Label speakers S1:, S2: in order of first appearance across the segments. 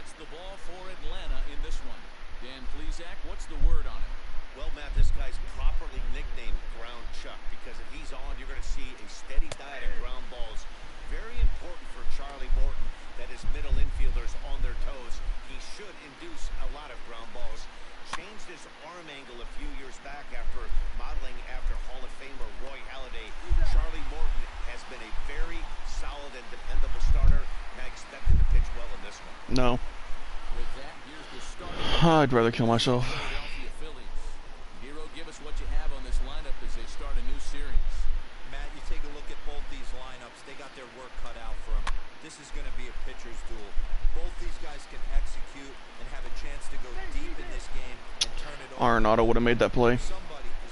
S1: gets the ball for Atlanta in this one. Dan Plesac, what's the word on it?
S2: Well, Matt, this guy's properly nicknamed Ground Chuck because if he's on, you're going to see a steady diet of ground balls. Very important for Charlie Morton that his middle infielders on their toes. He should induce a lot of ground balls. Changed his arm angle a few years back after modeling after Hall of Famer Roy Halladay. Charlie Morton has been a very solid and dependable starter, and I expect him to pitch well in this one.
S3: No.
S1: With that, here's the starter.
S3: I'd rather kill myself.
S1: Philadelphia Phillies. Hero, give us what you have on this lineup as they start a new series.
S4: Matt, you take a look at both these lineups. They got their work cut out for them. This is going to be a pitcher's duel. Both these guys can execute and have a chance to go deep in this game and turn it over.
S3: Arenado would have made that play.
S4: Somebody is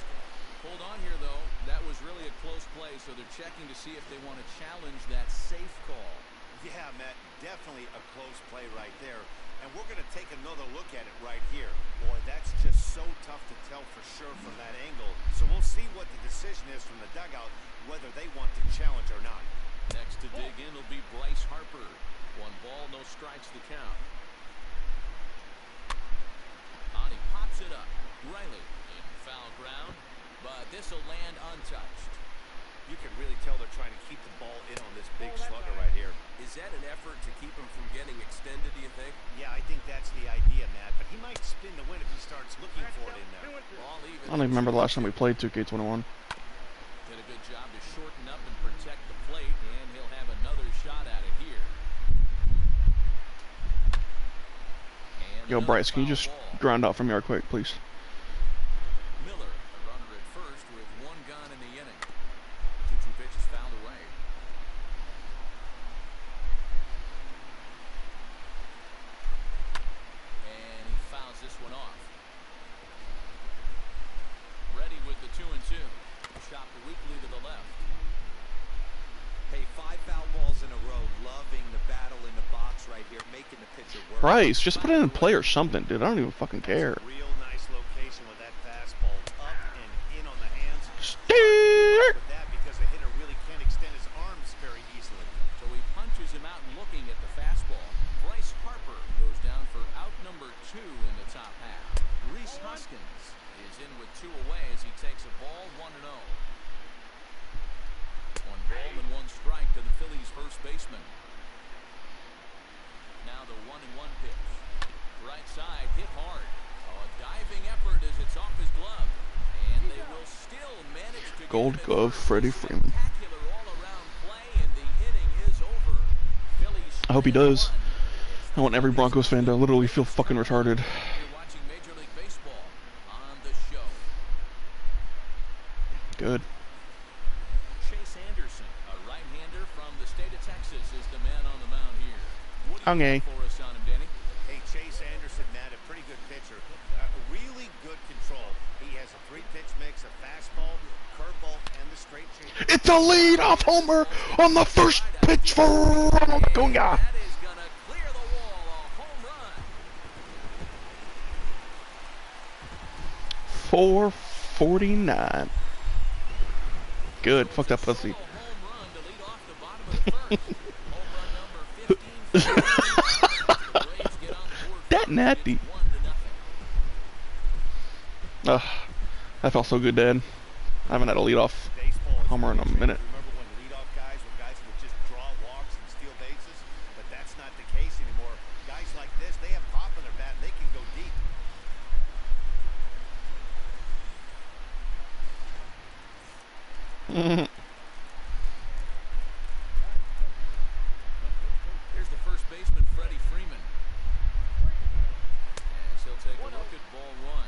S1: Hold on here, though. That was really a close play, so they're checking to see if they want to challenge that safe call.
S2: Yeah, Matt, definitely a close play right there. And we're going to take another look at it right here. Boy, that's just so tough to tell for sure from that angle. So we'll see what the decision is from the dugout, whether they want to challenge or not.
S1: Next to dig in will be Bryce Harper. 1 ball, no strikes to count. On he pops it up. Riley in foul ground, but this will land untouched.
S2: You can really tell they're trying to keep the ball in on this big slugger right here.
S4: Is that an effort to keep him from getting extended, do you think?
S2: Yeah, I think that's the idea, Matt. But he might spin the win if he starts looking for it in there.
S1: Ball even.
S3: I don't even remember the last time we played 2K21.
S1: Did a good job to shorten up and protect the plate, and he'll have another shot at it here. And
S3: Yo, Bryce, can you just ground out from yard quick, please?
S1: Miller, a runner at first with 1 gone in the inning. 2-2 pitches fouled away. And he fouls this one off. Ready with the 2-2. Chopped weakly to the left.
S4: Hey, 5 foul balls in a row. Loving the battle in the box right here, making the pitcher work.
S3: Bryce, just put it in play or something, dude. I don't even fucking care.
S2: Real nice location with that fastball up and in on the hands.
S3: Steer!
S2: With that because the hitter really can't extend his arms very easily.
S1: So he punches him out and looking at the fastball. Bryce Harper goes down for out number 2 in the top half. Reese Hoskins is in with 2 away as he takes a ball 1-0. 1 ball and 1 strike to the Phillies first baseman. Now the 1-1 pitch. Right side hit hard. A diving effort as it's off his glove. And they will still manage to
S3: Gold
S1: get him
S3: glove,
S1: at
S3: Freddie
S1: first.
S3: Freeman.
S1: Spectacular all-around play, and the inning is over. Phillies
S3: I hope he does.
S1: strand 1.
S3: I want every Broncos fan to literally feel fucking retarded.
S1: You're watching Major League Baseball on the show.
S3: Good.
S1: Chase Anderson, a right-hander from the state of Texas, is the man on the mound here. What do you
S3: Okay.
S1: got for us on him, Danny?
S2: Hey, Chase Anderson, Matt, a pretty good pitcher. Really good control. He has a 3-pitch mix, a fastball, curveball, and the straight change.
S3: It's a lead-off homer on the first pitch for Ronald Acuna.
S1: That is going to clear the wall, a home run.
S3: 449. Good. Fuck that pussy.
S1: Home run to lead off the bottom of the first. Home run number 15. The Braves get on the board
S3: That natty.
S1: 1-0.
S3: Ugh. That felt so good, Dad. I haven't had a leadoff
S2: Baseball is
S3: homer in a minute.
S2: Remember when leadoff guys were guys who would just draw walks and steal bases? But that's not the case anymore. Guys like this, they have pop in their bat and they can go deep.
S1: Here's the first baseman, Freddie Freeman. As he'll take a look at ball 1.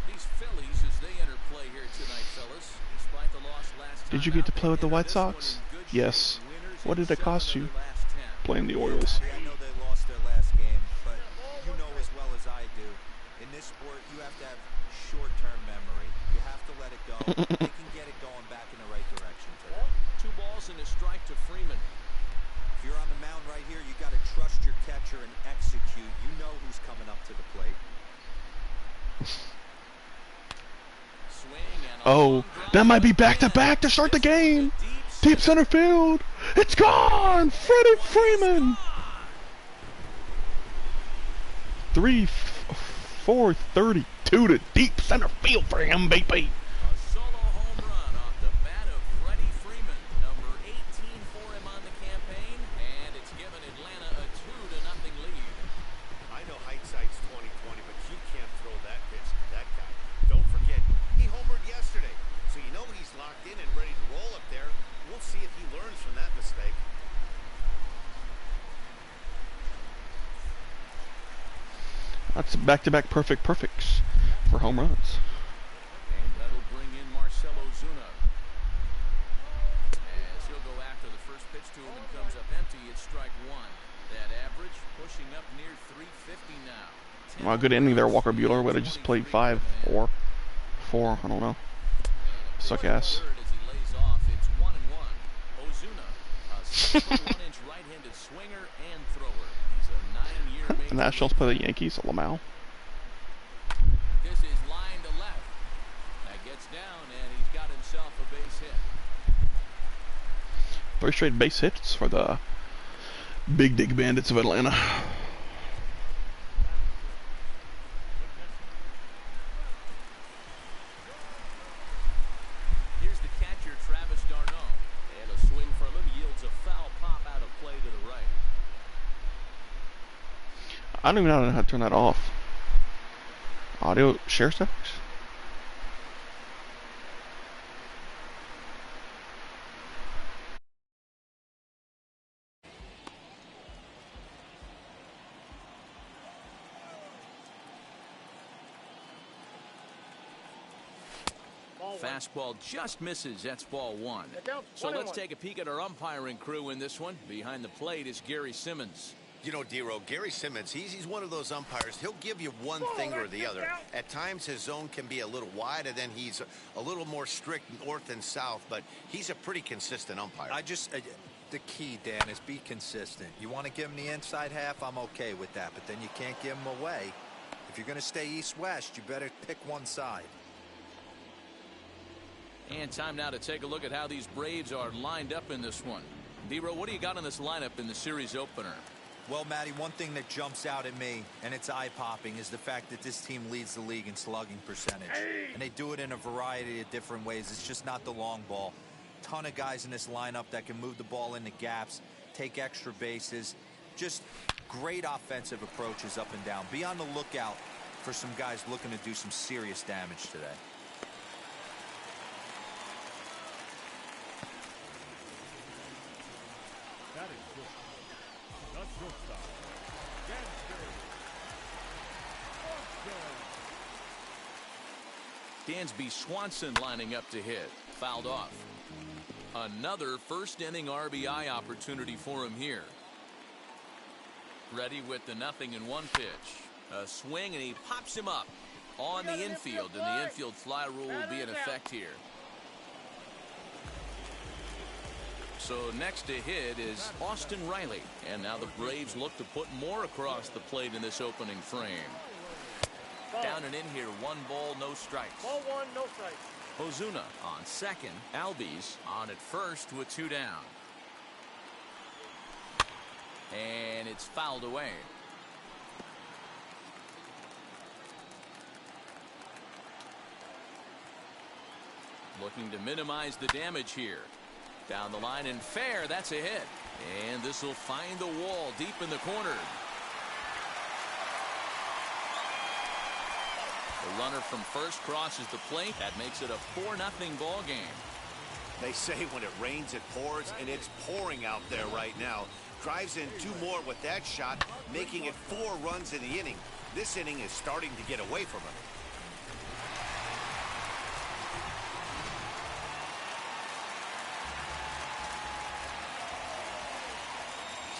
S1: These Phillies, as they enter play here tonight, fellas, despite the loss last time
S3: Did you get to
S1: out,
S3: play with the
S1: they
S3: White
S1: enter this one
S3: Sox?
S1: in good
S3: Yes.
S1: shape, winners
S3: What
S1: in
S3: did it cost
S1: 7
S3: you?
S1: of their last 10.
S3: Playing the Orioles.
S4: I know they lost their last game, but you know as well as I do, in this sport, you have to have short-term memory. You have to let it go. They can get it going back in the right direction today.
S1: 2 balls and a strike to Freeman.
S4: If you're on the mound right here, you got to trust your catcher and execute. You know who's coming up to the plate.
S1: Swing and a
S3: Oh,
S1: long drive
S3: that might be
S1: again.
S3: back-to-back to start the
S1: This is
S3: game.
S1: a
S3: Deep center field. It's gone. Freddie Freeman. 432 to deep center field for him, baby.
S1: A solo home run off the bat of Freddie Freeman, number 18 for him on the campaign, and it's given Atlanta a 2-0 lead.
S2: I know hindsight's 20/20, but you can't throw that pitch to that guy. Don't forget, he homered yesterday, so you know he's locked in and ready to roll up there. We'll see if he learns from that mistake.
S3: That's back-to-back perfects for home runs.
S1: And that'll bring in Marcell Ozuna. As he'll go after the first pitch to him and comes up empty, it's strike one. That average pushing up near 350 now.
S3: Well, good ending there, Walker Buehler. Would have just played 5 or 4. I don't know. Suck ass.
S1: As he lays off, it's 1-1. Ozuna, a 6'1" right-handed swinger and thrower. He's a 9-year
S3: The Nationals play the Yankees at Lamau.
S1: This is line to left. That gets down, and he's got himself a base hit.
S3: 3 straight base hits for the Big Dig Bandits of Atlanta.
S1: Here's the catcher, Travis d'Arnaud. And a swing from him yields a foul pop out of play to the right.
S3: I don't even know how to turn that off. Audio share settings?
S1: Fastball just misses. That's ball 1. So let's take a peek at our umpiring crew in this one. Behind the plate is Gary Simmons.
S2: You know, D-Row, Gary Simmons, he's one of those umpires. He'll give you one thing or the other. At times, his zone can be a little wide, and then he's a little more strict north and south, but he's a pretty consistent umpire.
S4: The key, Dan, is be consistent. You want to give him the inside half, I'm okay with that, but then you can't give him away. If you're going to stay east-west, you better pick one side.
S1: And time now to take a look at how these Braves are lined up in this one. D-Row, what do you got in this lineup in the series opener?
S4: Well, Matty, one thing that jumps out at me, and it's eye-popping, is the fact that this team leads the league in slugging percentage. And they do it in a variety of different ways. It's just not the long ball. Ton of guys in this lineup that can move the ball into gaps, take extra bases. Just great offensive approaches up and down. Be on the lookout for some guys looking to do some serious damage today.
S1: Dansby Swanson lining up to hit. Fouled off. Another first inning RBI opportunity for him here. Ready with the 0-1 pitch. A swing, and he pops him up on the infield, and the infield fly rule will be in effect here. So next to hit is Austin Riley, and now the Braves look to put more across the plate in this opening frame. Down and in here, 1 ball, no strikes.
S5: Ball 1, no strikes.
S1: Ozuna on second. Albies on at first with 2 down. And it's fouled away. Looking to minimize the damage here. Down the line and fair. That's a hit. And this will find the wall deep in the corner. The runner from first crosses the plate. That makes it a 4-0 ball game.
S2: They say when it rains, it pours, and it's pouring out there right now. Drives in 2 more with that shot, making it 4 runs in the inning. This inning is starting to get away from him.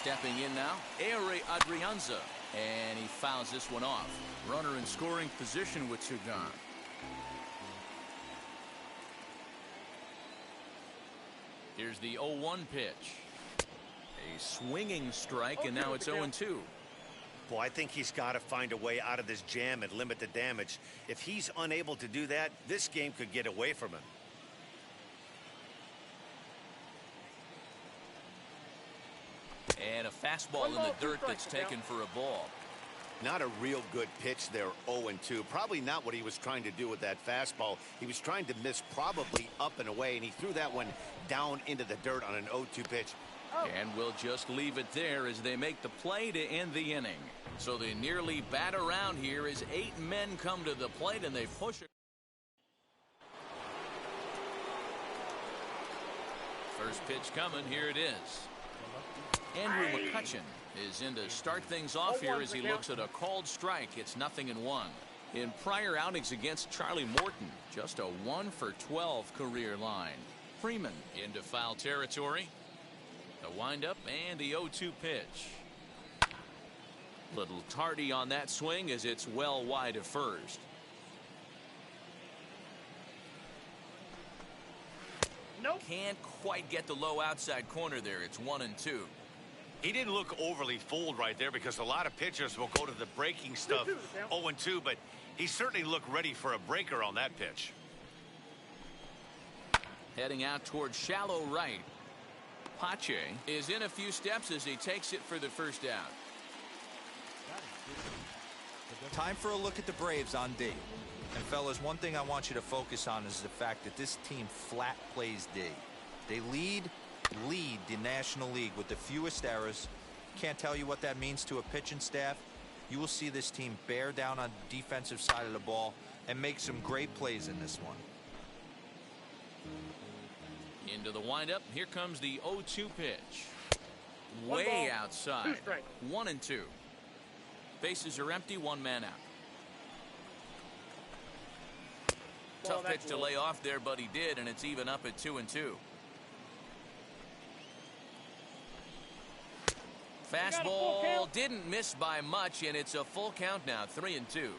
S1: Stepping in now, Ehire Adrianza, and he fouls this one off. Runner in scoring position with 2 gone. Here's the 0-1 pitch. A swinging strike, and now it's 0-2.
S2: Boy, I think he's got to find a way out of this jam and limit the damage. If he's unable to do that, this game could get away from him.
S1: And a fastball in the dirt that's taken for a ball.
S2: Not a real good pitch there, 0-2. Probably not what he was trying to do with that fastball. He was trying to miss probably up and away, and he threw that one down into the dirt on an 0-2 pitch.
S1: And we'll just leave it there as they make the play to end the inning. So they nearly bat around here as 8 men come to the plate and they push it. First pitch coming. Here it is. Andrew McCutchen is in to start things off here as he looks at a called strike. It's 0-1. In prior outings against Charlie Morton, just a 1-for-12 career line. Freeman into foul territory. The windup and the 0-2 pitch. Little tardy on that swing as it's well wide of first.
S5: Nope.
S1: Can't quite get the low outside corner there. It's 1-2.
S2: He didn't look overly fooled right there because a lot of pitchers will go to the breaking stuff 0-2, but he certainly looked ready for a breaker on that pitch.
S1: Heading out towards shallow right. Pache is in a few steps as he takes it for the first out.
S4: Time for a look at the Braves on D. And fellas, one thing I want you to focus on is the fact that this team flat plays D. They lead the National League with the fewest errors. Can't tell you what that means to a pitching staff. You will see this team bear down on the defensive side of the ball and make some great plays in this one.
S1: Into the windup. Here comes the 0-2 pitch. Way outside. 1-2. Bases are empty. 1 man out. Tough pitch to lay off there, but he did, and it's even up at 2-2. Fastball didn't miss by much, and it's a full count now, 3-2.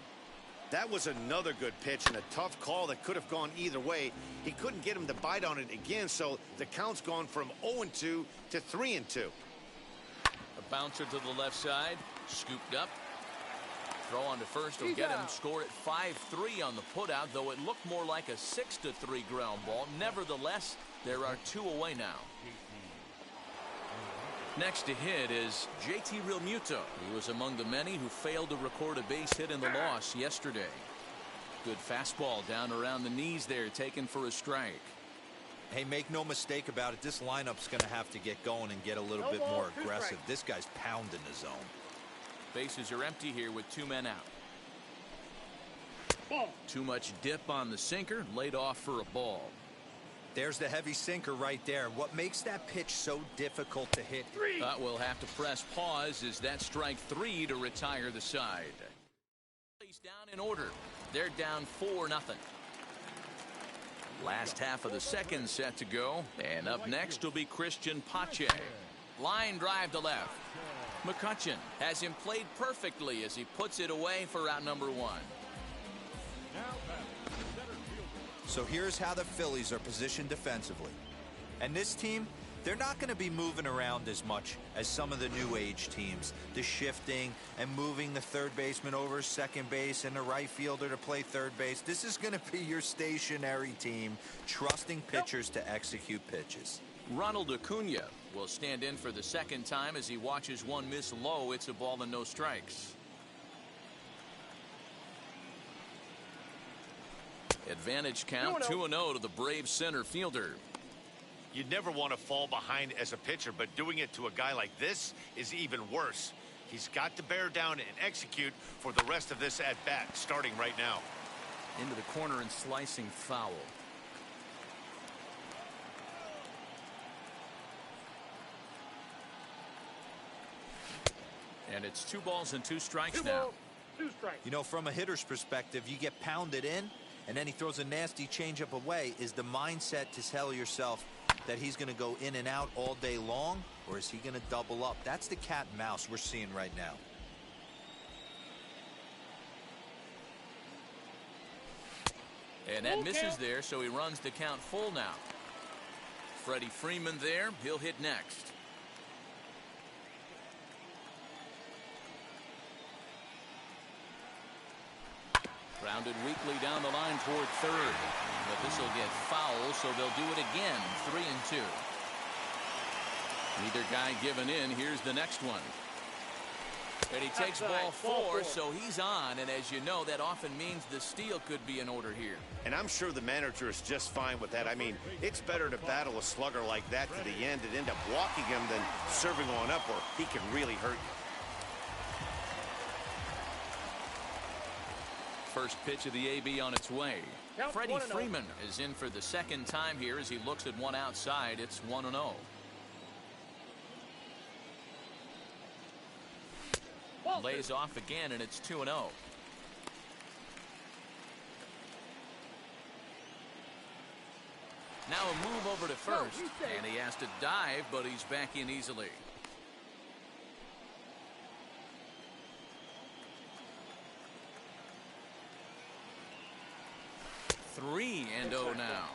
S2: That was another good pitch and a tough call that could have gone either way. He couldn't get him to bite on it again, so the count's gone from 0-2 to 3-2.
S1: A bouncer to the left side, scooped up. Throw on to first will get him. Score at 5-3 on the putout, though it looked more like a 6-3 ground ball. Nevertheless, there are 2 away now. Next to hit is JT Realmuto. He was among the many who failed to record a base hit in the loss yesterday. Good fastball down around the knees there, taken for a strike.
S4: Hey, make no mistake about it, this lineup's going to have to get going and get a little bit more aggressive. This guy's pounding the zone.
S1: Bases are empty here with 2 men out. Too much dip on the sinker, laid off for a ball.
S4: There's the heavy sinker right there. What makes that pitch so difficult to hit?
S1: We'll have to press pause as that strike 3 to retire the side. Phillies down in order. They're down 4-0. Last half of the second set to go, and up next will be Christian Pache. Line drive to left. McCutchen has him played perfectly as he puts it away for out number 1.
S4: So here's how the Phillies are positioned defensively. And this team, they're not going to be moving around as much as some of the new age teams. The shifting and moving the third baseman over second base and the right fielder to play third base. This is going to be your stationary team, trusting pitchers to execute pitches.
S1: Ronald Acuna will stand in for the second time as he watches one miss low. It's a ball and no strikes. Advantage count 2-0 to the Braves center fielder.
S2: You'd never want to fall behind as a pitcher, but doing it to a guy like this is even worse. He's got to bear down and execute for the rest of this at bat, starting right now.
S1: Into the corner and slicing foul. And it's 2 balls and 2 strikes now.
S5: 2 strikes.
S4: You know, from a hitter's perspective, you get pounded in, and then he throws a nasty changeup away. Is the mindset to tell yourself that he's going to go in and out all day long, or is he going to double up? That's the cat and mouse we're seeing right now.
S1: And that misses there, so he runs the count full now. Freddie Freeman there. He'll hit next. Grounded weakly down the line toward third. But this will get foul, so they'll do it again. 3-2. Neither guy giving in. Here's the next one. And he takes ball 4, so he's on. And as you know, that often means the steal could be in order here.
S2: And I'm sure the manager is just fine with that. I mean, it's better to battle a slugger like that to the end and end up walking him than serving one up where he can really hurt you.
S1: First pitch of the AB on its way. Freddie Freeman is in for the second time here as he looks at one outside. It's 1-0. Lays off again, and it's 2-0. Now a move over to first, and he has to dive, but he's back in easily. Three and 0 now.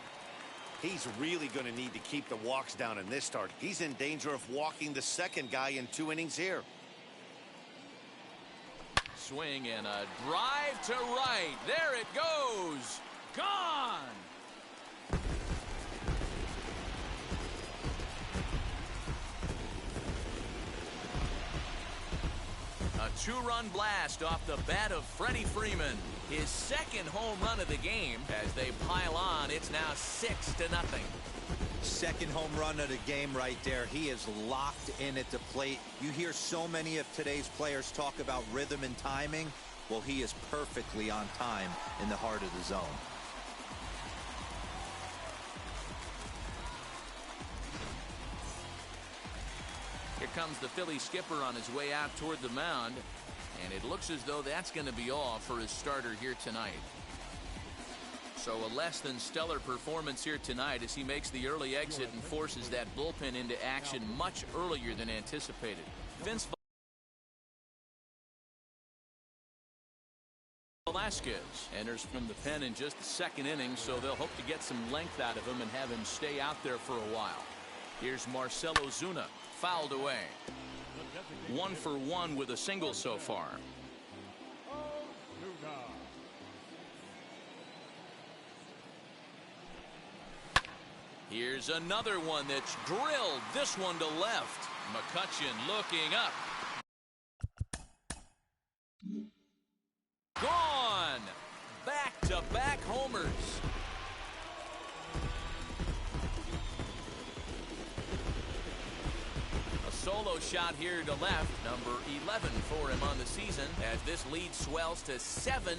S2: He's really going to need to keep the walks down in this start. He's in danger of walking the second guy in 2 innings here.
S1: Swing and a drive to right. There it goes. Gone. A 2-run blast off the bat of Freddie Freeman. His second home run of the game. As they pile on, it's now 6-0.
S4: Second home run of the game right there. He is locked in at the plate. You hear so many of today's players talk about rhythm and timing. Well, he is perfectly on time in the heart of the zone.
S1: Here comes the Philly skipper on his way out toward the mound. And it looks as though that's going to be all for his starter here tonight. So a less than stellar performance here tonight as he makes the early exit and forces that bullpen into action much earlier than anticipated. Vince Velasquez enters from the pen in just the second inning, so they'll hope to get some length out of him and have him stay out there for a while. Here's Marcell Ozuna, fouled away. 1 for 1 with a single so far. Here's another one that's drilled. This one to left. McCutchen looking up. Gone. Back-to-back homers. A solo shot here to left. Number 11 for him on the season as this lead swells to 7-0.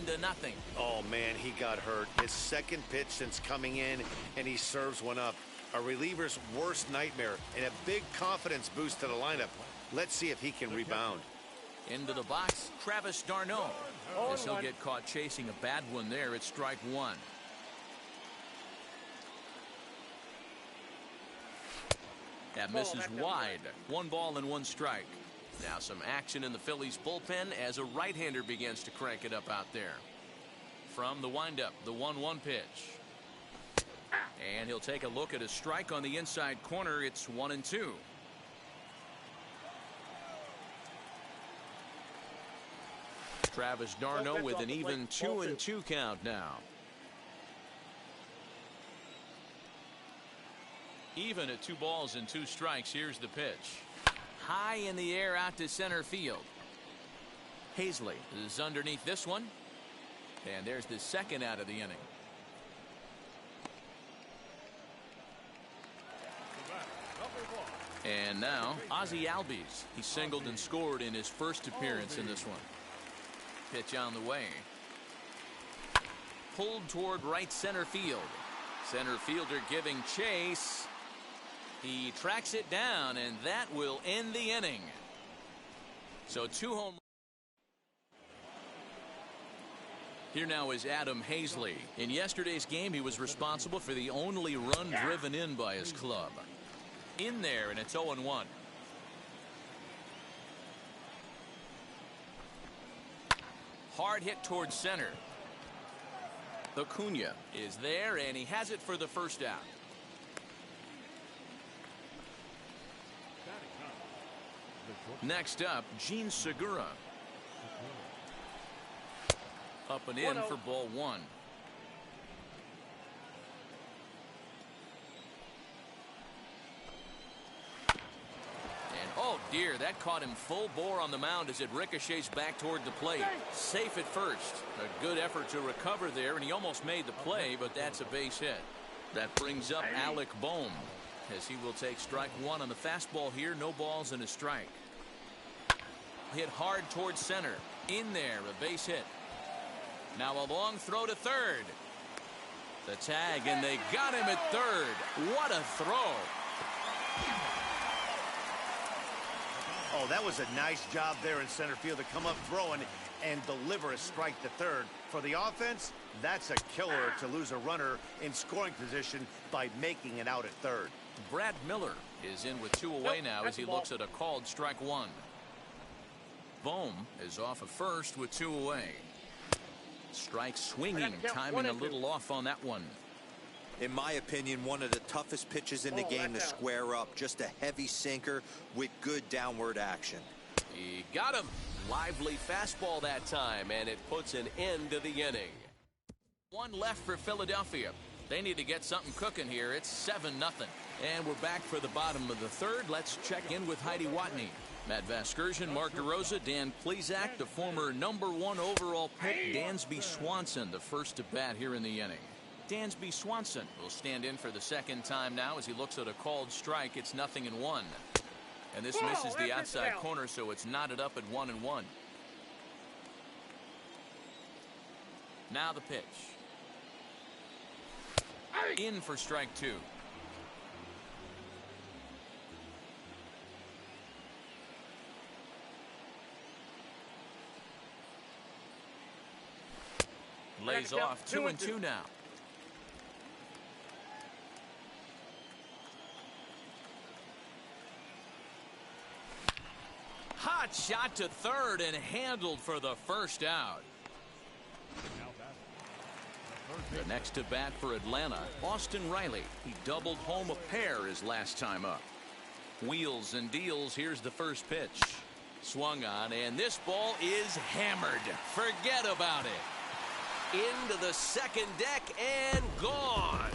S2: Oh, man, he got hurt. His second pitch since coming in, and he serves one up. A reliever's worst nightmare and a big confidence boost to the lineup. Let's see if he can rebound.
S1: Into the box, Travis d'Arnaud. Guess he'll get caught chasing a bad one there. It's strike 1. That misses wide. 1 ball and 1 strike. Now some action in the Phillies bullpen as a right-hander begins to crank it up out there. From the windup, the 1-1 pitch. And he'll take a look at a strike on the inside corner. It's 1-2. Travis d'Arnaud with an even 2-2 count now. Even at 2 balls and 2 strikes. Here's the pitch. High in the air out to center field. Hazley is underneath this one. And there's the second out of the inning. And now Ozzie Albies. He singled and scored in his first appearance in this one. Pitch on the way. Pulled toward right center field. Center fielder giving chase. He tracks it down, and that will end the inning. So 2 home. Here now is Adam Hazley. In yesterday's game, he was responsible for the only run driven in by his club. In there, and it's 0-1. Hard hit towards center. Acuna is there, and he has it for the first out. Next up, Gene Segura. Up and in for ball 1. And oh, dear, that caught him full bore on the mound as it ricochets back toward the plate. Safe at first. A good effort to recover there, and he almost made the play, but that's a base hit. That brings up Alec Bohm, as he will take strike one on the fastball here. No balls and a strike. Hit hard towards center. In there, a base hit. Now a long throw to third. The tag, and they got him at third. What a throw.
S2: Oh, that was a nice job there in center field to come up throwing and deliver a strike to third. For the offense, that's a killer to lose a runner in scoring position by making it out at third.
S1: Brad Miller is in with two away now as he looks at a called strike one. Bohm is off of first with two away. Strike swinging, timing a little off on that one.
S4: In my opinion, one of the toughest pitches in the game to square up. Just a heavy sinker with good downward action.
S1: He got him. Lively fastball that time, and it puts an end to the inning. One left for Philadelphia. They need to get something cooking here. It's 7-0. And we're back for the bottom of the third. Let's check in with Heidi Watney. Matt Vasgersian, Mark DeRosa, Dan Plesac, the former #1 overall pick, Dansby Swanson, the first to bat here in the inning. Dansby Swanson will stand in for the second time now as he looks at a called strike. It's 0-1. And this misses the outside corner, so it's knotted up at 1-1. Now the pitch. In for strike two. Lays off 2-2 now. Hot shot to third and handled for the first out. The next to bat for Atlanta, Austin Riley. He doubled home a pair his last time up. Wheels and deals. Here's the first pitch. Swung on, and this ball is hammered. Forget about it. Into the second deck and gone.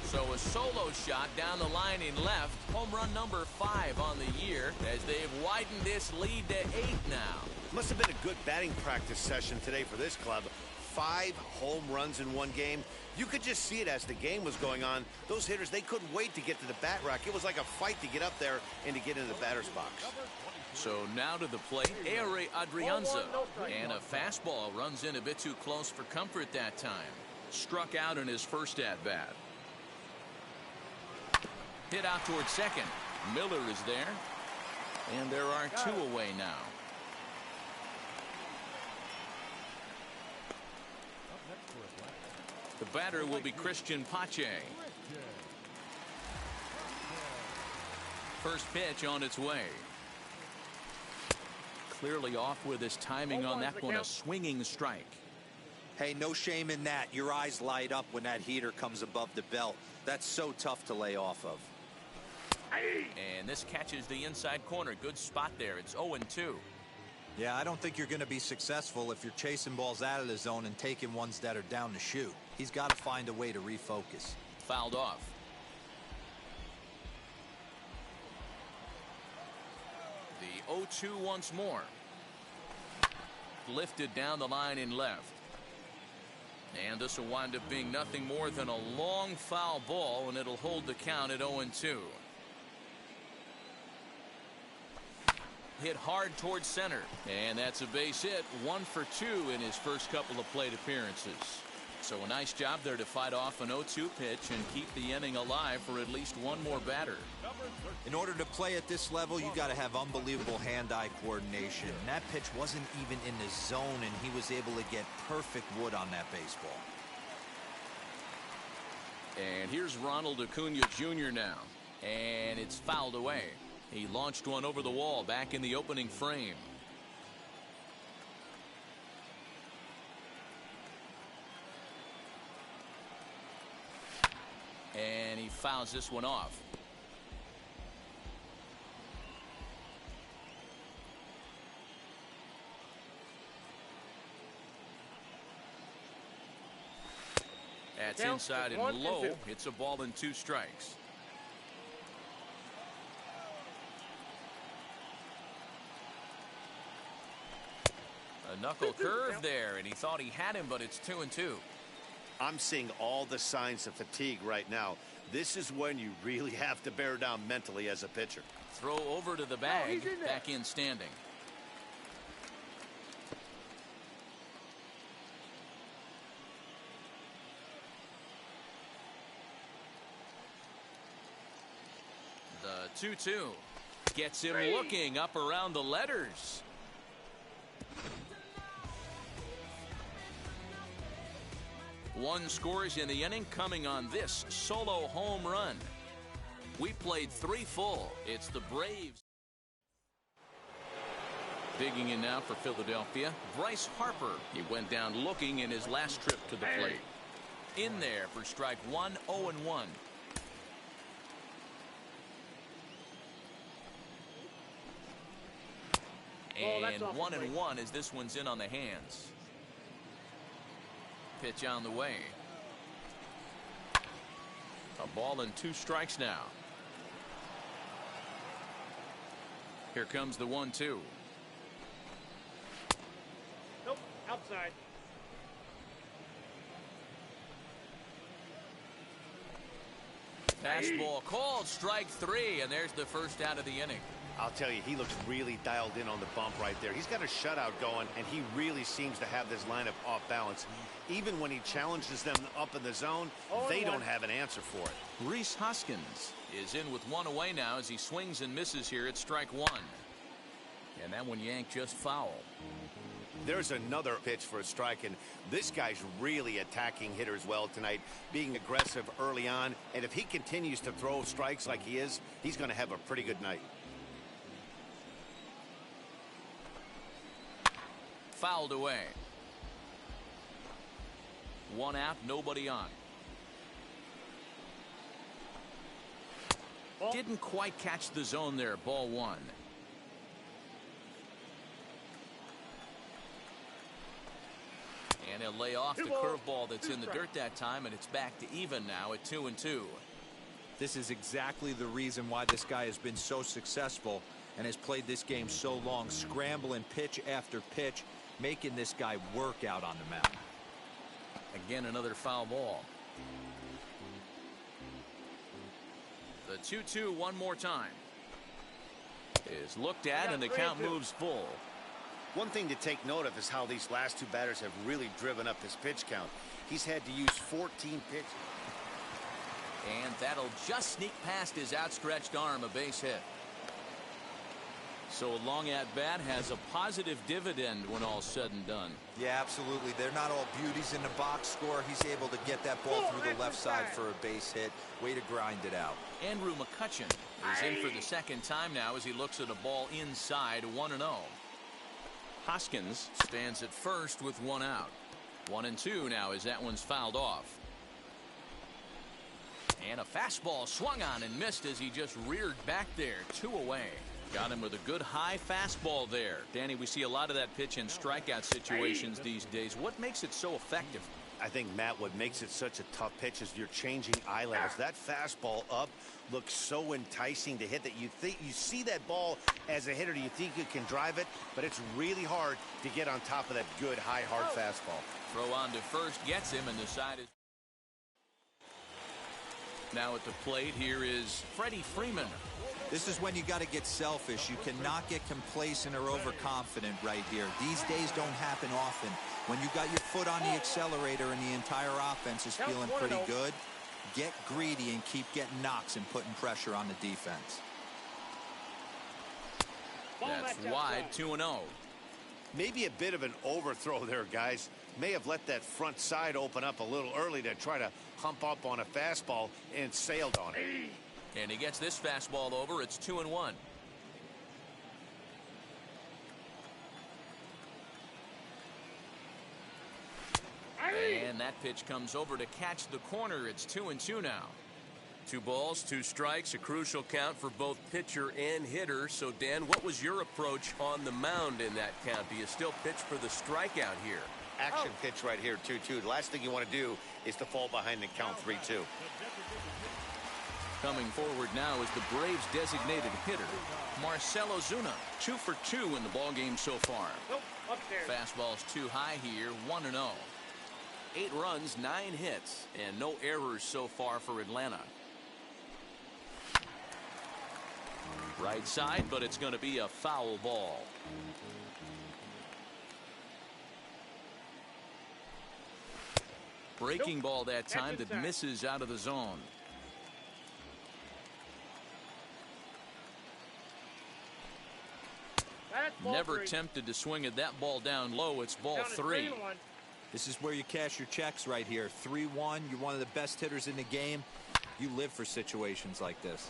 S1: So a solo shot down the line in left. Home run number 5 on the year as they've widened this lead to 8 now.
S2: Must have been a good batting practice session today for this club. 5 home runs in one game. You could just see it as the game was going on. Those hitters, they couldn't wait to get to the bat rack. It was like a fight to get up there and to get into the batter's box.
S1: So now to the plate, Ehire Adrianza. And a fastball runs in a bit too close for comfort that time. Struck out in his first at-bat. Hit out towards second. Miller is there. And there are 2 away now. The batter will be Christian Pache. First pitch on its way. Clearly off with his timing on that one. A swinging strike.
S4: Hey, no shame in that. Your eyes light up when that heater comes above the belt. That's so tough to lay off of.
S1: And this catches the inside corner. Good spot there. It's 0-2.
S4: Yeah, I don't think you're going to be successful if you're chasing balls out of the zone and taking ones that are down to shoot. He's got to find a way to refocus.
S1: Fouled off. The 0-2 once more. Lifted down the line in left. And this will wind up being nothing more than a long foul ball, and it'll hold the count at 0-2. Hit hard towards center, and that's a base hit. 1 for 2 in his first couple of plate appearances. So a nice job there to fight off an 0-2 pitch and keep the inning alive for at least one more batter.
S4: In order to play at this level, you got to have unbelievable hand-eye coordination. And that pitch wasn't even in the zone, and he was able to get perfect wood on that baseball.
S1: And here's Ronald Acuna Jr. now, and it's fouled away. He launched one over the wall back in the opening frame. And he fouls this one off. That's inside and low. It's a ball and 2 strikes. A knuckle curve there, and he thought he had him, but it's 2-2.
S2: I'm seeing all the signs of fatigue right now. This is when you really have to bear down mentally as a pitcher.
S1: Throw over to the bag, back in standing. The 2-2 gets him looking up around the letters. One scores in the inning, coming on this solo home run. We played 3 full. It's the Braves. Digging in now for Philadelphia, Bryce Harper. He went down looking in his last trip to the plate. In there for strike 1, 0-1. And 1-1 as this one's in on the hands. Pitch on the way. A ball and 2 strikes now. Here comes the 1-2.
S5: Nope, outside.
S1: Fastball called, strike 3, and there's the first out of the inning.
S2: I'll tell you, he looks really dialed in on the bump right there. He's got a shutout going, and he really seems to have this lineup off balance. Even when he challenges them up in the zone, they don't have an answer for it.
S1: Rhys Hoskins is in with 1 away now as he swings and misses here at strike 1. And that one yanked just foul.
S2: There's another pitch for a strike, and this guy's really attacking hitters well tonight, being aggressive early on. And if he continues to throw strikes like he is, he's going to have a pretty good night.
S1: Fouled away. 1 out, nobody on. Didn't quite catch the zone there. Ball 1. And he'll lay off the curveball that's in the dirt that time, and it's back to even now at 2-2.
S4: This is exactly the reason why this guy has been so successful and has played this game so long, scrambling pitch after pitch, making this guy work out on the mound.
S1: Again, another foul ball. The 2-2 one more time. Is looked at, and the count moves full.
S2: One thing to take note of is how these last 2 batters have really driven up his pitch count. He's had to use 14 pitches.
S1: And that'll just sneak past his outstretched arm, a base hit. So a long at bat has a positive dividend when all's said and done.
S4: Yeah, absolutely. They're not all beauties in the box score. He's able to get that ball through the left side for a base hit. Way to grind it out.
S1: Andrew McCutchen is in for the second time now as he looks at a ball inside, 1-0. Hoskins stands at first with 1 out. 1-2 now as that one's fouled off. And a fastball swung on and missed as he just reared back there. 2 away. Got him with a good high fastball there. Danny, we see a lot of that pitch in strikeout situations these days. What makes it so effective?
S2: I think, Matt, what makes it such a tough pitch is you're changing eye levels. That fastball up looks so enticing to hit that you see that ball as a hitter, you think you can drive it, but it's really hard to get on top of that good high hard fastball.
S1: Throw on to first gets him, and the side is. Now at the plate here is Freddie Freeman.
S4: This is when you got to get selfish. You cannot get complacent or overconfident right here. These days don't happen often. When you got your foot on the accelerator and the entire offense is feeling pretty good, get greedy and keep getting knocks and putting pressure on the defense.
S1: That's wide, 2-0.
S2: Maybe a bit of an overthrow there, guys. May have let that front side open up a little early to try to hump up on a fastball and sailed on it.
S1: And he gets this fastball over. It's 2-1. And that pitch comes over to catch the corner. It's 2-2 now. 2 balls, 2 strikes, a crucial count for both pitcher and hitter. So, Dan, what was your approach on the mound in that count? Do you still pitch for the strikeout here?
S2: action pitch right here, 2-2. The last thing you want to do is to fall behind and count 3-2.
S1: Coming forward now is the Braves designated hitter, Marcell Ozuna, 2 for 2 in the ballgame so far.
S5: Nope, upstairs.
S1: Fastball's too high here, 1-0. 8 runs, 9 hits, and no errors so far for Atlanta. Right side, but it's going to be a foul ball. Breaking ball that time that misses out of the zone. Never tempted to swing at that ball down low. It's ball 3.
S4: This is where you cash your checks right here. 3-1. You're one of the best hitters in the game. You live for situations like this.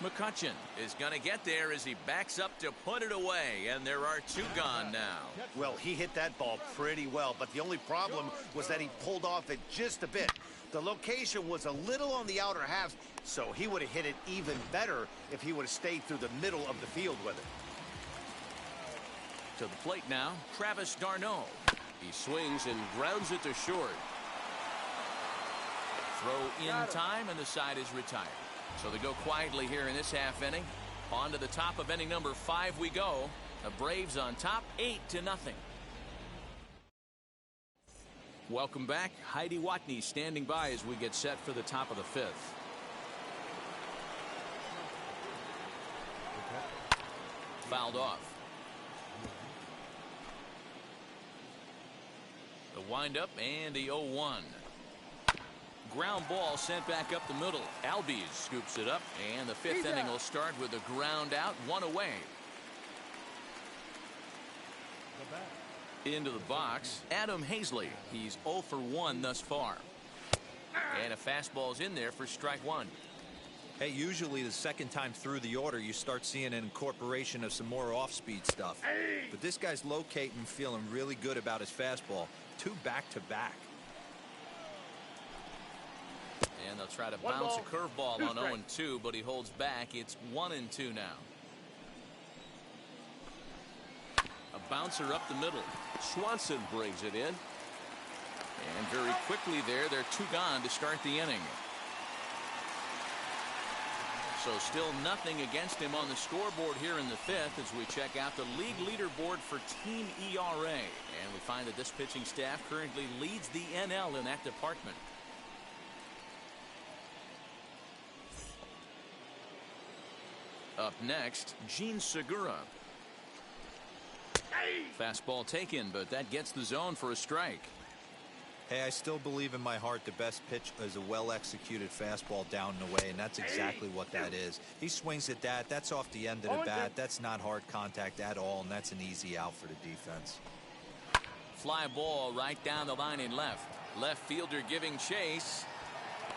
S1: McCutchen is going to get there as he backs up to put it away, and there are 2 gone now.
S2: Well, he hit that ball pretty well, but the only problem was that he pulled off it just a bit. The location was a little on the outer half, so he would have hit it even better if he would have stayed through the middle of the field with it.
S1: To the plate now, Travis d'Arnaud. He swings and grounds it to short. Throw in time, and the side is retired. So they go quietly here in this half inning. On to the top of inning number 5 we go. The Braves on top, 8-0. Welcome back. Heidi Watney standing by as we get set for the top of the 5th. Fouled off. The windup and the 0-1. Ground ball sent back up the middle. Albies scoops it up, and the 5th inning will start with a ground out, 1 away. Into the box, Adam Hazley. He's 0 for 1 thus far. And a fastball's in there for strike 1.
S4: Hey, usually the second time through the order, you start seeing an incorporation of some more off-speed stuff. But this guy's locating, feeling really good about his fastball. 2 back-to-back.
S1: And they'll try to bounce a curveball on 0-2, but he holds back. It's 1-2 now. A bouncer up the middle. Swanson brings it in. And very quickly there, they're 2 gone to start the inning. So still nothing against him on the scoreboard here in the 5th as we check out the league leaderboard for team ERA. And we find that this pitching staff currently leads the NL in that department. Up next, Gene Segura. Fastball taken, but that gets the zone for a strike.
S4: Hey, I still believe in my heart the best pitch is a well-executed fastball down and away, and that's exactly what that is. He swings at that. That's off the end of the bat. That's not hard contact at all, and that's an easy out for the defense.
S1: Fly ball right down the line in left. Left fielder giving chase.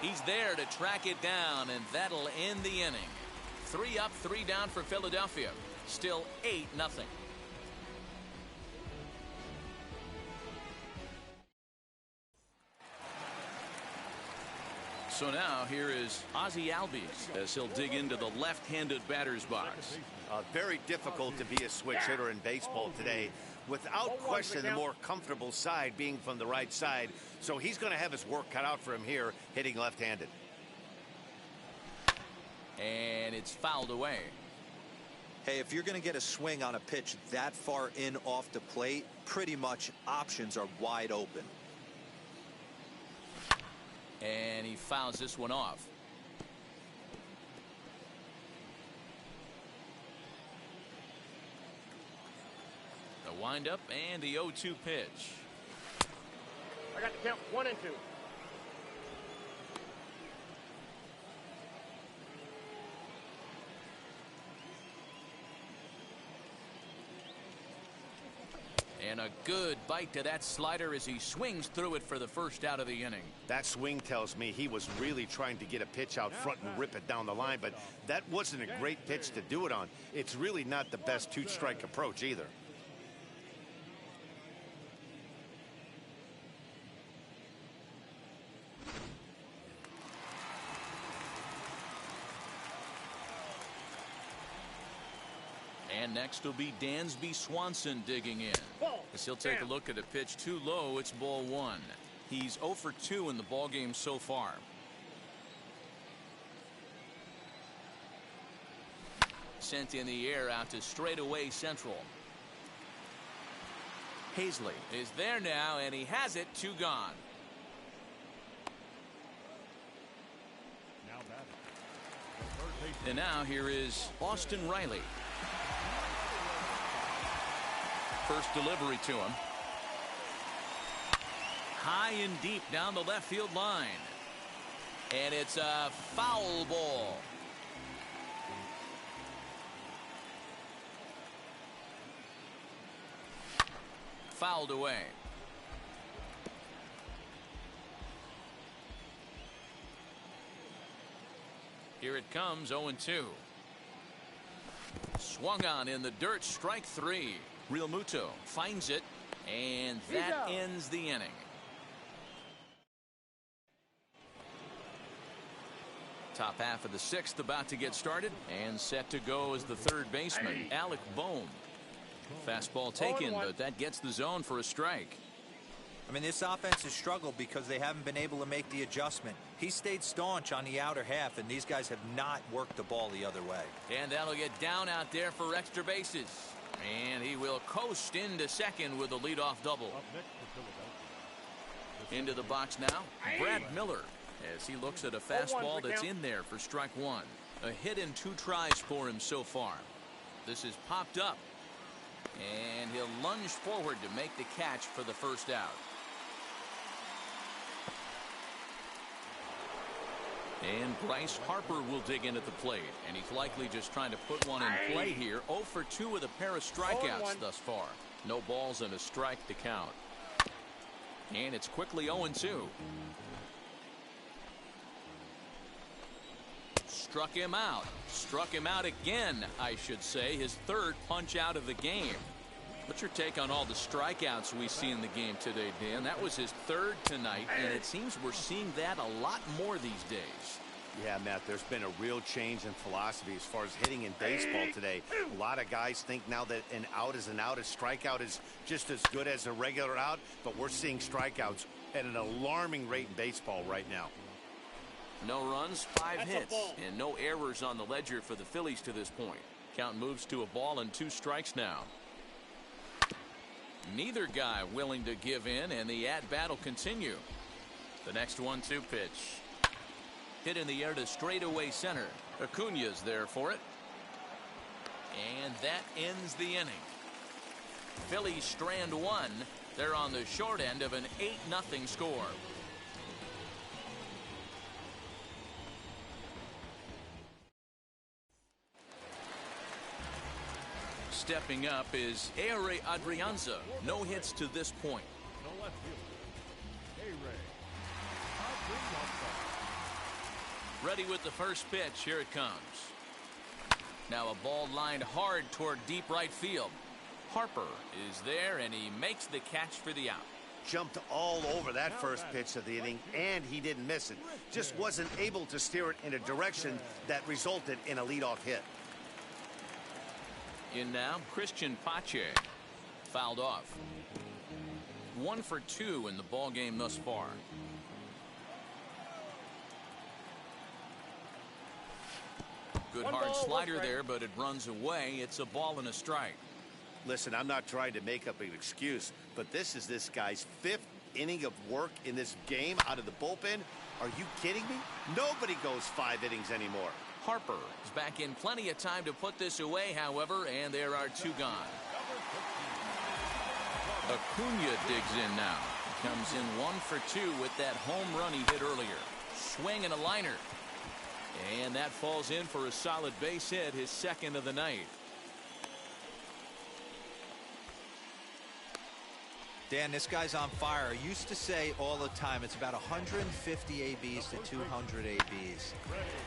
S1: He's there to track it down, and that'll end the inning. 3 up, 3 down for Philadelphia. Still 8-0. So now here is Ozzie Albies as he'll dig into the left-handed batter's box.
S2: Very difficult to be a switch hitter in baseball today. Without question, the more comfortable side being from the right side. So he's going to have his work cut out for him here, hitting left-handed.
S1: And it's fouled away.
S4: Hey, if you're going to get a swing on a pitch that far in off the plate, pretty much options are wide open.
S1: And he fouls this one off. The windup and the 0-2 pitch.
S5: I got to count 1 and 2.
S1: And a good bite to that slider as he swings through it for the first out of the inning.
S2: That swing tells me he was really trying to get a pitch out front and rip it down the line, but that wasn't a great pitch to do it on. It's really not the best 2-strike approach either.
S1: And next will be Dansby Swanson digging in. As he'll take a look at a pitch too low. It's ball one. He's 0 for 2 in the ball game so far. Sent in the air out to straightaway central. Hazley is there now, and he has it. 2 gone. And now here is Austin Riley. First delivery to him. High and deep down the left field line. And it's a foul ball. Fouled away. Here it comes, 0-2. Swung on in the dirt, strike 3. Real Muto finds it, and that ends the inning. Top half of the 6th about to get started, and set to go is the third baseman, Alec Bohm. Fastball taken, but that gets the zone for a strike.
S4: I mean, this offense has struggled because they haven't been able to make the adjustment. He stayed staunch on the outer half, and these guys have not worked the ball the other way.
S1: And that'll get down out there for extra bases. And he will coast into second with a leadoff double. Into the box now, Brad Miller, as he looks at a fastball that's in there for strike 1. A hit in 2 tries for him so far. This is popped up. And he'll lunge forward to make the catch for the first out. And Bryce Harper will dig in at the plate, and he's likely just trying to put one in play here. 0 for 2 with a pair of strikeouts thus far. No balls and a strike to count. And it's quickly 0-2. Struck him out. Struck him out again, I should say. His 3rd punch out of the game. What's your take on all the strikeouts we see in the game today, Dan? That was his 3rd tonight, and it seems we're seeing that a lot more these days.
S2: Yeah, Matt, there's been a real change in philosophy as far as hitting in baseball today. A lot of guys think now that an out is an out. A strikeout is just as good as a regular out, but we're seeing strikeouts at an alarming rate in baseball right now.
S1: No runs, 5 hits, and no errors on the ledger for the Phillies to this point. Count moves to a ball and 2 strikes now. Neither guy willing to give in, and the at-bat will continue. The next 1-2 pitch. Hit in the air to straightaway center. Acuna's there for it. And that ends the inning. Phillies strand 1. They're on the short end of an 8-0 score. Stepping up is Ehire Adrianza. No hits to this point. Ready with the first pitch. Here it comes. Now a ball lined hard toward deep right field. Harper is there, and he makes the catch for the out.
S2: Jumped all over that first pitch of the inning, and he didn't miss it. Just wasn't able to steer it in a direction that resulted in a leadoff hit.
S1: In now, Christian Pache. Fouled off. 1 for 2 in the ball game thus far. Good hard slider there, but it runs away. It's a ball and a strike.
S2: Listen, I'm not trying to make up an excuse, but this is this guy's 5th inning of work in this game out of the bullpen. Are you kidding me? Nobody goes 5 innings anymore.
S1: Harper is back in plenty of time to put this away, however, and there are 2 gone. Acuna digs in now. Comes in 1 for 2 with that home run he hit earlier. Swing and a liner. And that falls in for a solid base hit, his 2nd of the night.
S4: Dan, this guy's on fire. I used to say all the time it's about 150 ABs to 200 ABs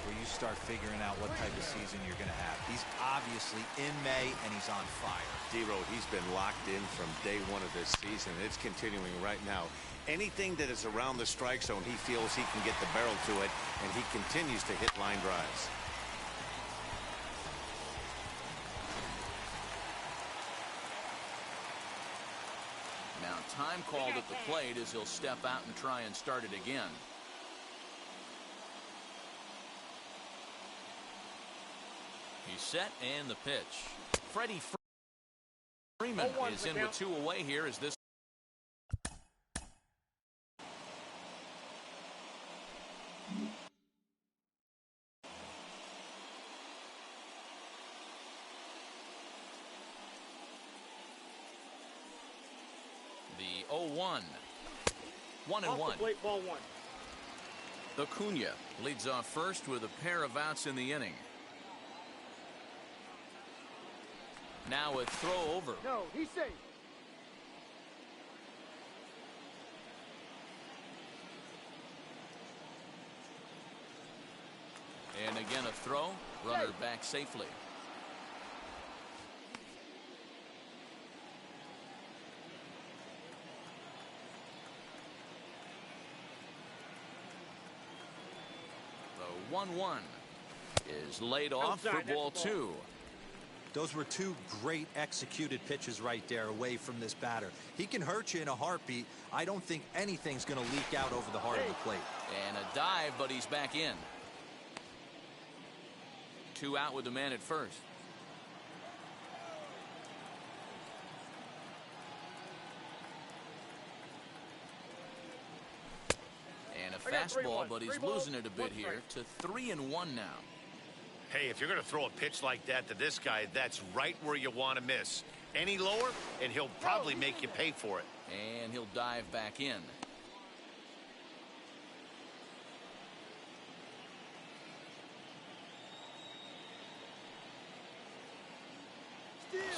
S4: where you start figuring out what type of season you're going to have. He's obviously in May, and he's on fire.
S2: D-Road, he's been locked in from day 1 of this season. It's continuing right now. Anything that is around the strike zone, he feels he can get the barrel to it, and he continues to hit line drives.
S1: Now time called at the plate as he'll step out and try and start it again. He's set and the pitch. Freddie Freeman is in with 2 away here as this. The 0-1. 1-1.
S5: Ball 1.
S1: Acuna leads off first with a pair of outs in the inning. Now a throw over.
S5: No, he's safe.
S1: And again a throw. Runner back safely. The 1-1 is laid off for ball 2.
S4: Those were 2 great executed pitches right there away from this batter. He can hurt you in a heartbeat. I don't think anything's going to leak out over the heart of the plate.
S1: And a dive, but he's back in. 2 out with the man at first. And a fastball, but he's losing it a bit here to 3-1 now.
S2: Hey, if you're going to throw a pitch like that to this guy, that's right where you want to miss. Any lower, and he'll probably make you pay for it.
S1: And he'll dive back in.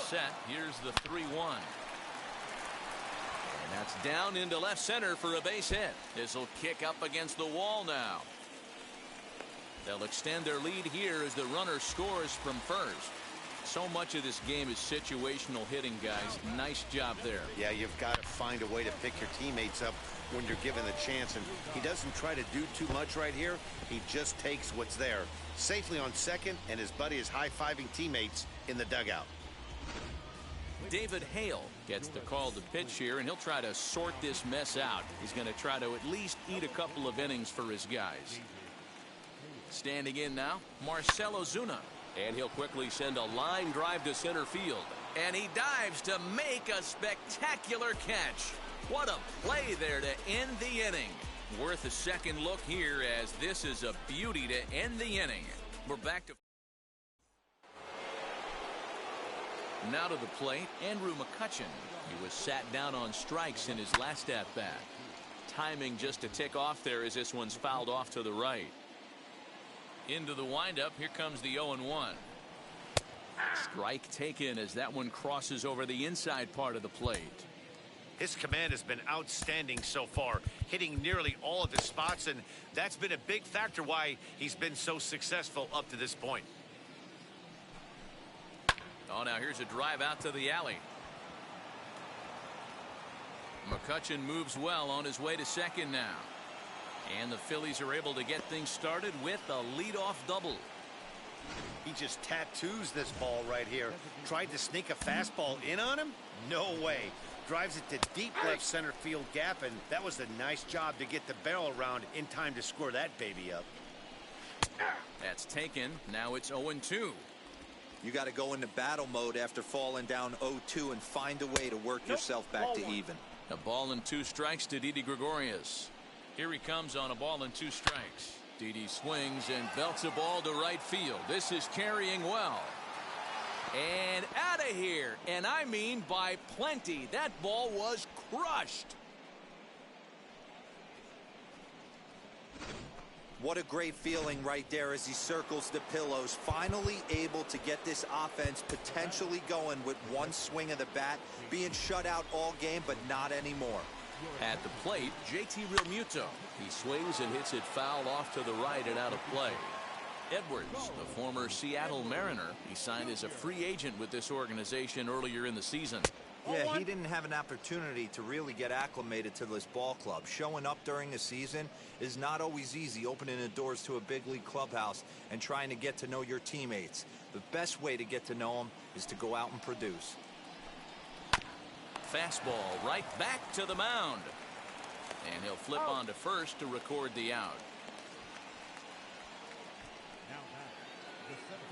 S1: Set. Here's the 3-1. And that's down into left center for a base hit. This will kick up against the wall now. They'll extend their lead here as the runner scores from first. So much of this game is situational hitting, guys. Nice job there.
S2: Yeah, you've got to find a way to pick your teammates up when you're given the chance. And he doesn't try to do too much right here. He just takes what's there. Safely on second, and his buddy is high-fiving teammates in the dugout.
S1: David Hale gets the call to pitch here, and he'll try to sort this mess out. He's going to try to at least eat a couple of innings for his guys. Standing in now, Marcell Ozuna. And he'll quickly send a line drive to center field. And he dives to make a spectacular catch. What a play there to end the inning. Worth a second look here, as this is a beauty to end the inning. We're back to... Now to the plate, Andrew McCutchen. He was sat down on strikes in his last at-bat. Timing just a tick off there as this one's fouled off to the right. Into the windup, here comes the 0-1. Strike taken as that one crosses over the inside part of the plate.
S2: His command has been outstanding so far, hitting nearly all of his spots, and that's been a big factor why he's been so successful up to this point.
S1: Oh, now here's a drive out to the alley. McCutchen moves well on his way to second now. And the Phillies are able to get things started with a leadoff double.
S2: He just tattoos this ball right here. Tried to sneak a fastball in on him? No way. Drives it to deep left center field gap, and that was a nice job to get the barrel around in time to score that baby up.
S1: That's taken. Now it's 0-2.
S4: You got to go into battle mode after falling down 0-2 and find a way to work yourself back to even.
S1: A ball and 2 strikes to Didi Gregorius. Here he comes on a ball and 2 strikes. Didi swings and belts a ball to right field. This is carrying well. And out of here. And I mean by plenty. That ball was crushed.
S4: What a great feeling right there as he circles the pillows. Finally able to get this offense potentially going with one swing of the bat. Being shut out all game, but not anymore.
S1: At the plate, JT Realmuto. He swings and hits it foul off to the right and out of play. Edwards, the former Seattle Mariner, he signed as a free agent with this organization earlier in the season.
S4: Yeah, he didn't have an opportunity to really get acclimated to this ball club. Showing up during the season is not always easy, opening the doors to a big league clubhouse and trying to get to know your teammates. The best way to get to know them is to go out and produce.
S1: fastball right back to the mound. And he'll flip on to first to record the out.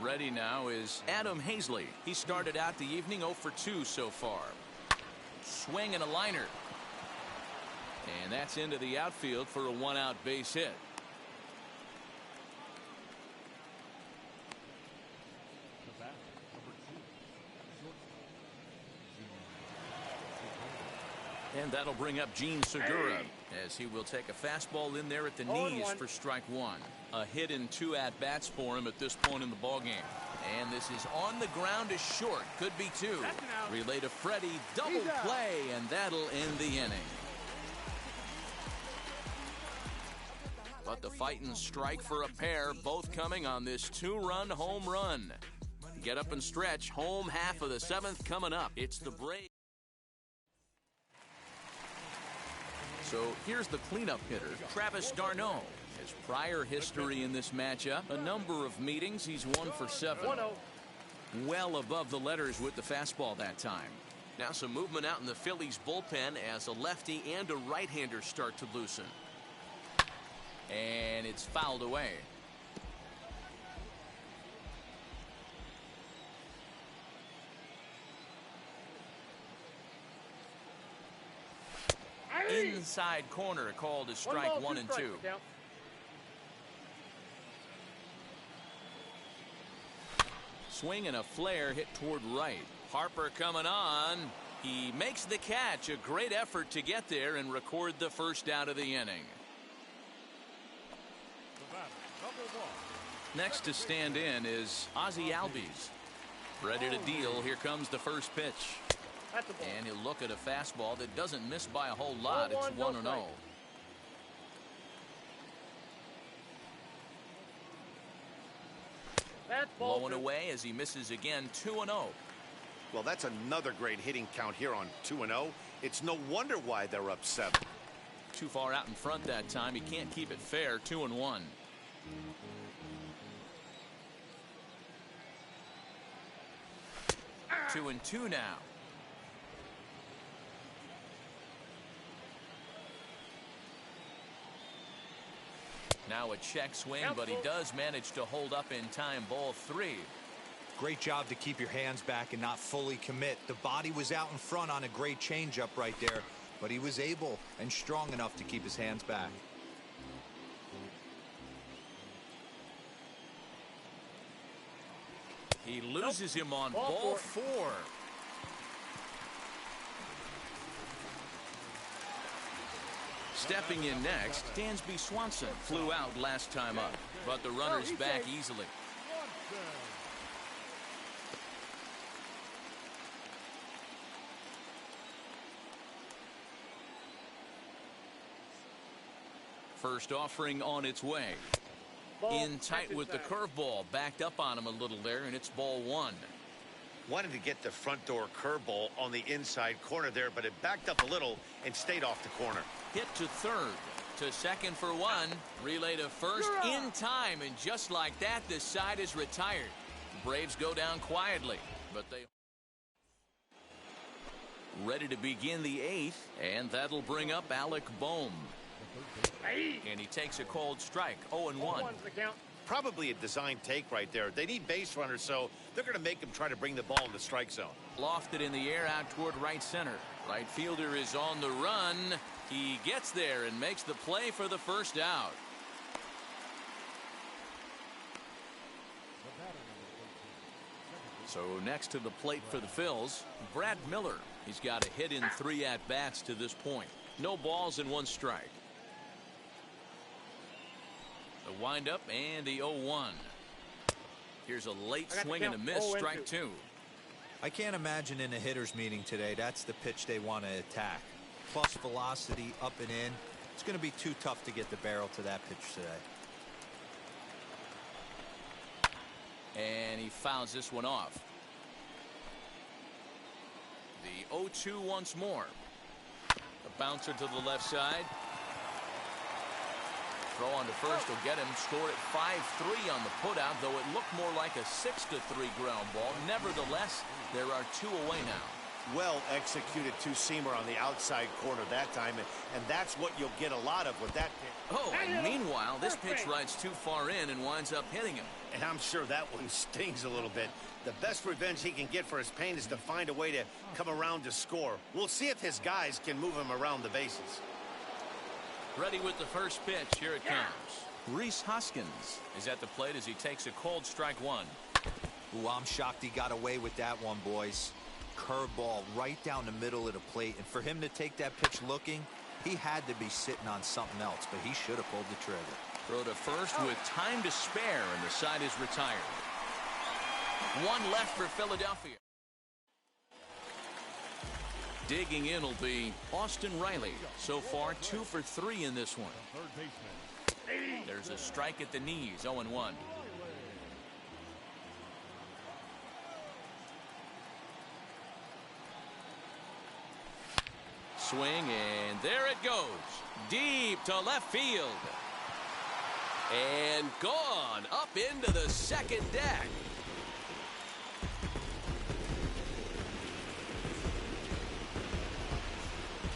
S1: Ready now is Adam Hazley. He started out the evening 0 for 2 so far. Swing and a liner. And that's into the outfield for a 1-out base hit. And that'll bring up Gene Segura as he will take a fastball in there at the knees for strike one. A hit in 2 at-bats for him at this point in the ballgame. And this is on the ground to short. Could be 2. Relay to Freddie. Double play, and that'll end the inning. But the fighting strike for a pair, both coming on this 2-run home run. Get up and stretch. Home half of the 7th coming up. It's the Braves. So here's the cleanup hitter, Travis d'Arnaud. His prior history in this matchup, a number of meetings, he's 1 for 7. Well above the letters with the fastball that time. Now some movement out in the Phillies bullpen as a lefty and a right-hander start to loosen. And it's fouled away. Inside corner called as strike 1 and 2. Swing and a flare hit toward right. Harper coming on. He makes the catch. A great effort to get there and record the first out of the inning. Next to stand in is Ozzie Albies. Ready to deal. Here comes the first pitch. And he'll look at a fastball that doesn't miss by a whole lot. It's 1-0. Blowing away as he misses again. 2-0.
S2: Well, that's another great hitting count here on 2-0. It's no wonder why they're up 7.
S1: Too far out in front that time. He can't keep it fair. 2-1. 2-2 now. Now a check swing, but he does manage to hold up in time. Ball 3.
S4: Great job to keep your hands back and not fully commit. The body was out in front on a great changeup right there, but he was able and strong enough to keep his hands back.
S1: He loses him on ball 4. Stepping in next, Dansby Swanson flew out last time up, but the runner's back easily. First offering on its way. In tight with the curveball, backed up on him a little there, and it's ball 1.
S2: Wanted to get the front door curveball on the inside corner there, but it backed up a little and stayed off the corner.
S1: Hit to third, to second for 1, relay to first in time, and just like that, this side is retired. Braves go down quietly, but they ready to begin the 8th, and that'll bring up Alec Bohm. And he takes a cold strike. 0-1.
S2: Probably a design take right there. They need base runners, so they're going to make him try to bring the ball in the strike zone.
S1: Lofted in the air out toward right center. Right fielder is on the run. He gets there and makes the play for the first out. So next to the plate for the Phils, Brad Miller. He's got a hit in 3 at-bats to this point. No balls and 1 strike. The windup and the 0-1. Here's a late swing and a miss. Strike 2.
S4: I can't imagine in a hitter's meeting today that's the pitch they want to attack. Plus velocity up and in. It's going to be too tough to get the barrel to that pitch today.
S1: And he fouls this one off. The 0-2 once more. The bouncer to the left side. Throw on to first will get him. Score at 5-3 on the putout, though it looked more like a 6-3 ground ball. Nevertheless, there are 2 away now.
S2: Well executed two-seamer on the outside corner that time, and that's what you'll get a lot of with that pitch.
S1: Oh, and meanwhile, this pitch rides too far in and winds up hitting him.
S2: And I'm sure that one stings a little bit. The best revenge he can get for his pain is to find a way to come around to score. We'll see if his guys can move him around the bases.
S1: Ready with the first pitch. Here it comes. Rhys Hoskins is at the plate as he takes a cold strike one.
S4: Ooh, I'm shocked he got away with that one, boys. Curveball right down the middle of the plate, and for him to take that pitch looking, he had to be sitting on something else, but he should have pulled the trigger.
S1: Throw to first with time to spare, and the side is retired. One left for Philadelphia. Digging in will be Austin Riley. So far 2 for 3 in this one. There's a strike at the knees. 0-1. Swing, and there it goes. Deep to left field. And gone up into the second deck.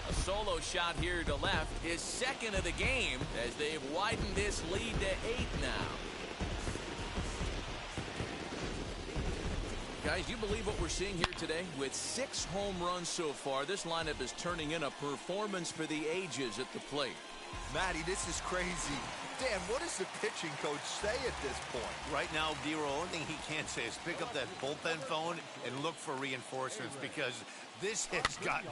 S1: A solo shot here to left, his second of the game, as they've widened this lead to 8 now. Guys, you believe what we're seeing here today? With 6 home runs so far, this lineup is turning in a performance for the ages at the plate.
S4: Matty, this is crazy. Dan, what does the pitching coach say at this point?
S2: Right now, D-Roll, the only thing he can say is pick up that bullpen phone and look for reinforcements, because this has gotten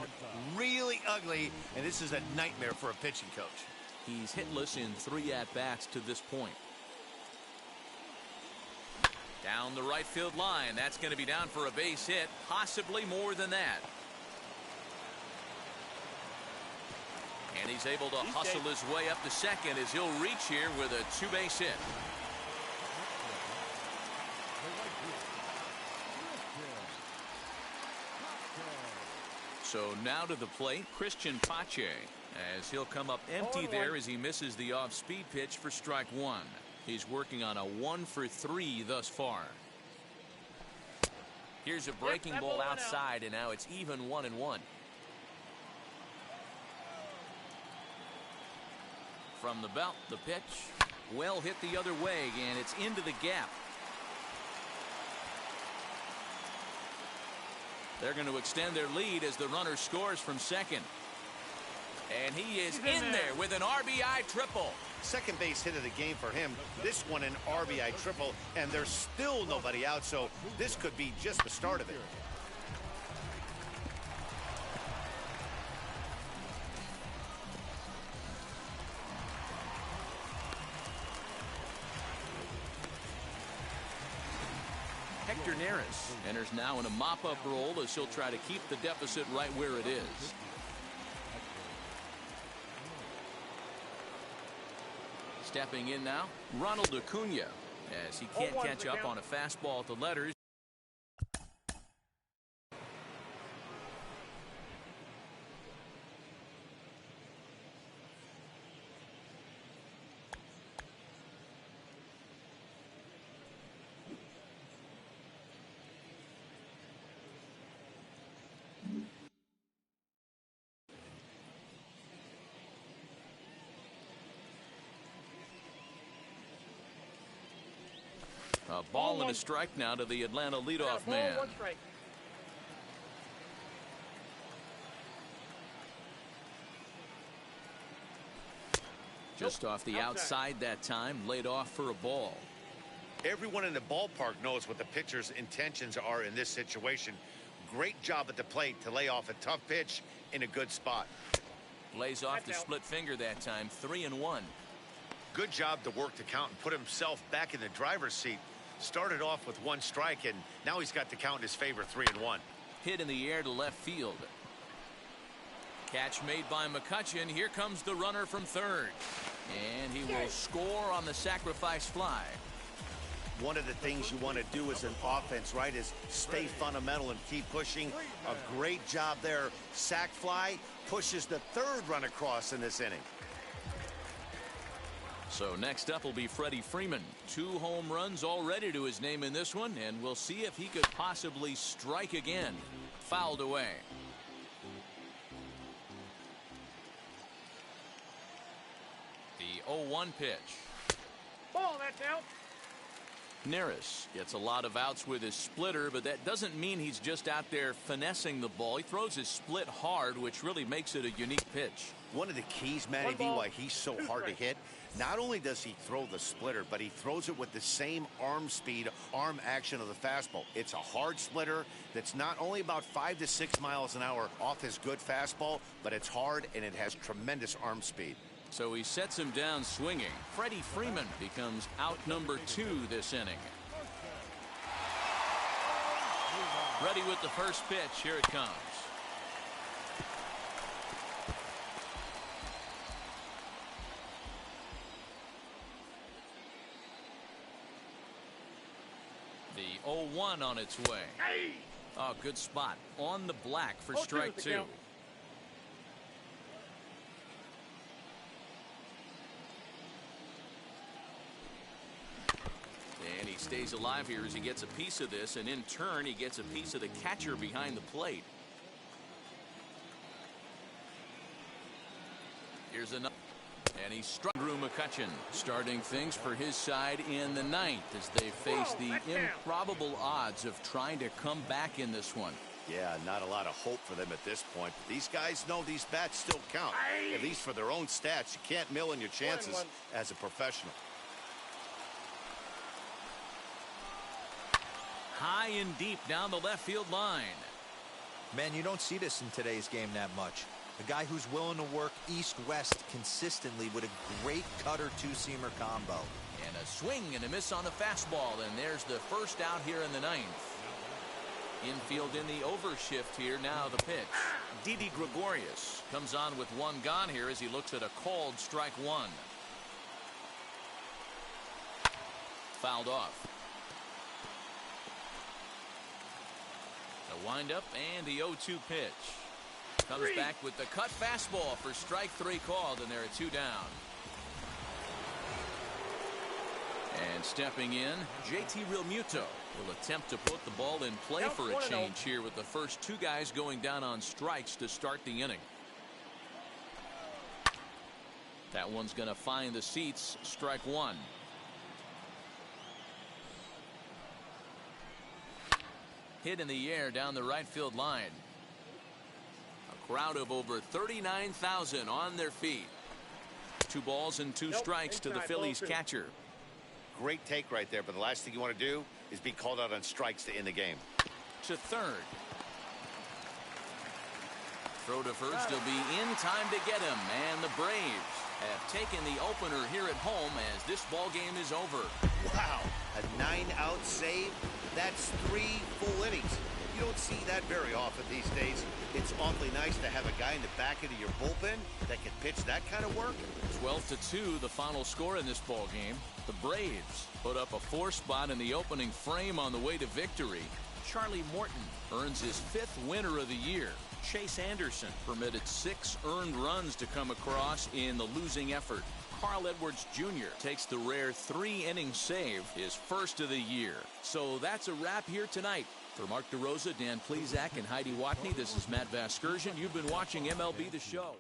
S2: really ugly, and this is a nightmare for a pitching coach.
S1: He's hitless in 3 at-bats to this point. Down the right field line. That's going to be down for a base hit, possibly more than that. And he's able to hustle his way up to second as he'll reach here with a 2-base hit. So now to the plate, Christian Pache, as he'll come up empty there as he misses the off-speed pitch for strike one. He's working on a 1 for 3 thus far. Here's a breaking ball outside, and now it's even 1-1. From the belt, the pitch, well hit the other way, and it's into the gap. They're going to extend their lead as the runner scores from second. And he is in there with an RBI triple.
S2: Second base hit of the game for him. This one an RBI triple, and there's still nobody out, so this could be just the start of it.
S1: Hector Neris enters now in a mop-up role as he'll try to keep the deficit right where it is. Stepping in now, Ronald Acuna, as he can't catch up on a fastball at the letters. A ball and a strike now to the Atlanta leadoff man. Just off the outside that time, laid off for a ball.
S2: Everyone in the ballpark knows what the pitcher's intentions are in this situation. Great job at the plate to lay off a tough pitch in a good spot.
S1: Lays off the split finger that time, 3-1.
S2: Good job to work the count and put himself back in the driver's seat. Started off with 1 strike, and now he's got the count in his favor, 3-1.
S1: Hit in the air to left field. Catch made by McCutchen. Here comes the runner from third. And he will score on the sacrifice fly.
S2: One of the things you want to do as an offense, right, is stay fundamental and keep pushing. A great job there. Sac fly pushes the 3rd run across in this inning.
S1: So next up will be Freddie Freeman. 2 home runs already to his name in this one, and we'll see if he could possibly strike again. Fouled away. The 0-1 pitch.
S5: Ball, that's out.
S1: Neris gets a lot of outs with his splitter, but that doesn't mean he's just out there finessing the ball. He throws his split hard, which really makes it a unique pitch.
S2: One of the keys, Matty V, why he's so hard to hit, not only does he throw the splitter, but he throws it with the same arm speed, arm action of the fastball. It's a hard splitter that's not only about 5 to 6 miles an hour off his good fastball, but it's hard and it has tremendous arm speed.
S1: So he sets him down swinging. Freddie Freeman becomes out number 2 this inning. Ready with the first pitch. Here it comes. The 0-1 on its way. Oh, good spot. On the black for strike 2. And he stays alive here as he gets a piece of this, and in turn he gets a piece of the catcher behind the plate. Here's another. And he struck Drew McCutcheon, starting things for his side in the 9th as they face the improbable odds of trying to come back in this one.
S2: Yeah, not a lot of hope for them at this point. But these guys know these bats still count, at least for their own stats. You can't mill in your chances as a professional.
S1: High and deep down the left field line.
S4: Man, you don't see this in today's game that much. A guy who's willing to work east-west consistently with a great cutter two-seamer combo.
S1: And a swing and a miss on the fastball, and there's the first out here in the 9th. Infield in the overshift here. Now the pitch. Didi Gregorius comes on with one gone here as he looks at a called strike 1. Fouled off. The windup and the 0-2 pitch. Comes back with the cut fastball for strike 3 called, and there are 2 down. And stepping in, JT Realmuto will attempt to put the ball in play for a change here with the first 2 guys going down on strikes to start the inning. That one's going to find the seats. Strike 1. Hit in the air down the right field line. A crowd of over 39,000 on their feet. 2 balls and 2 strikes to the Phillies catcher.
S2: Great take right there, but the last thing you want to do is be called out on strikes to end the game.
S1: To third. Throw to first. He'll be in time to get him, and the Braves have taken the opener here at home as this ball game is over.
S2: Wow, a 9-out save. That's 3 full innings. You don't see that very often these days. It's awfully nice to have a guy in the back end of your bullpen that can pitch that kind of work.
S1: 12-2 the final score in this ball game. The Braves put up a 4 spot in the opening frame on the way to victory. Charlie Morton earns his 5th winner of the year. Chase Anderson permitted 6 earned runs to come across in the losing effort. Carl Edwards Jr. takes the rare 3-inning save, his first of the year. So that's a wrap here tonight. For Mark DeRosa, Dan Plesac, and Heidi Watney, this is Matt Vasgersian. You've been watching MLB The Show.